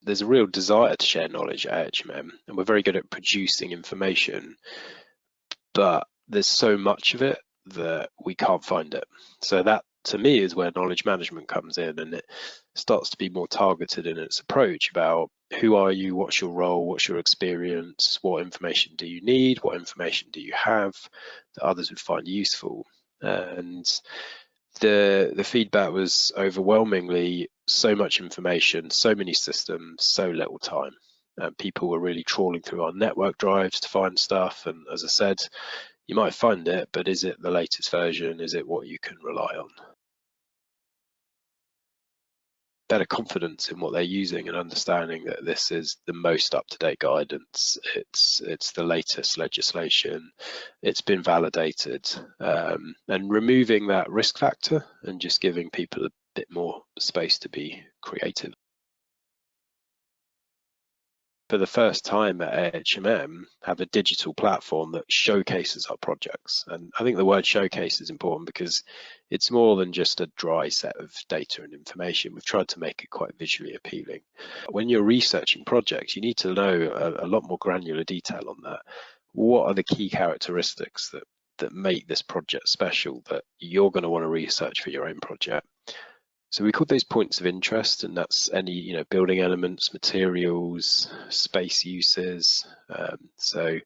there's a real desire to share knowledge at AHMM, and we're very good at producing information, but there's so much of it that we can't find it. So that, to me, is where knowledge management comes in, and it starts to be more targeted in its approach about who are you, what's your role, what's your experience, what information do you need, what information do you have that others would find useful. And the feedback was overwhelmingly so much information, so many systems, so little time. People were really trawling through our network drives to find stuff, and as I said, you might find it, but is it the latest version? Is it what you can rely on? Better confidence in what they're using and understanding that this is the most up-to-date guidance. It's the latest legislation. It's been validated, and removing that risk factor and just giving people a bit more space to be creative. For the first time at AHMM, have a digital platform that showcases our projects. And I think the word showcase is important because it's more than just a dry set of data and information. We've tried to make it quite visually appealing. When you're researching projects, you need to know a lot more granular detail on that. What are the key characteristics that make this project special that you're going to want to research for your own project? So we call those points of interest, and that's any building elements, materials, space uses. So it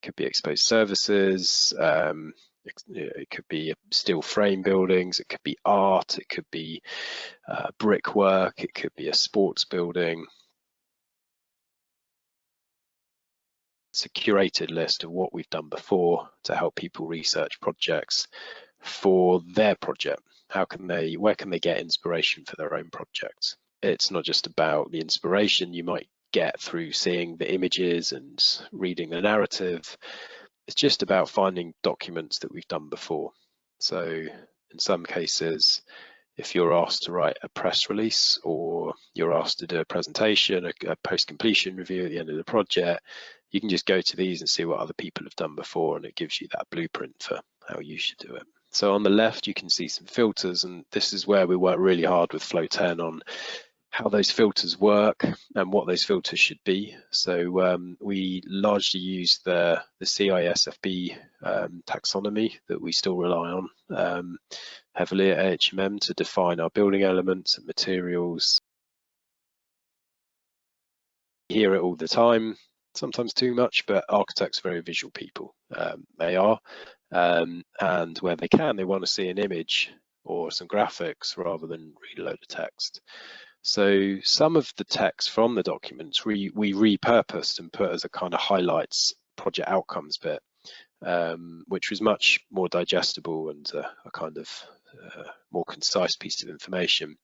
could be exposed services, it could be steel frame buildings, it could be art, it could be brickwork, it could be a sports building. It's a curated list of what we've done before to help people research projects for their project. Where can they get inspiration for their own projects? It's not just about the inspiration you might get through seeing the images and reading the narrative. It's just about finding documents that we've done before. So in some cases, if you're asked to write a press release or you're asked to do a presentation, a post-completion review at the end of the project, you can just go to these and see what other people have done before, and it gives you that blueprint for how you should do it. So on the left, you can see some filters, and this is where we work really hard with Flow 10 on how those filters work and what those filters should be. So we largely use the CISFB taxonomy that we still rely on heavily at AHMM to define our building elements and materials. You hear it all the time, sometimes too much, but architects are very visual people. They are, and where they can, they want to see an image or some graphics rather than read a load of text. So some of the text from the documents we repurposed and put as a kind of highlights project outcomes bit, which was much more digestible and a kind of more concise piece of information.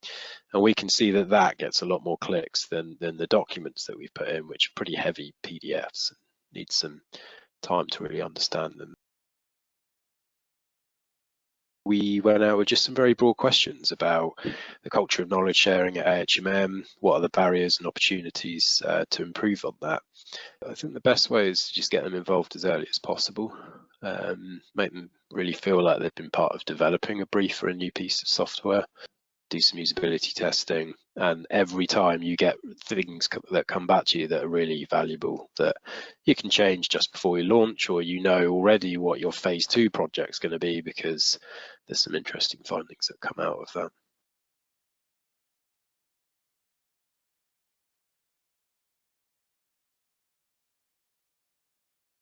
And we can see that gets a lot more clicks than the documents that we've put in, which are pretty heavy PDFs. Need some time to really understand them. We went out with just some very broad questions about the culture of knowledge sharing at AHMM, what are the barriers and opportunities to improve on that. I think the best way is to just get them involved as early as possible, make them really feel like they've been part of developing a brief for a new piece of software, do some usability testing, and every time you get things that come back to you that are really valuable that you can change just before you launch, or already what your phase 2 project's going to be, because there's some interesting findings that come out of that.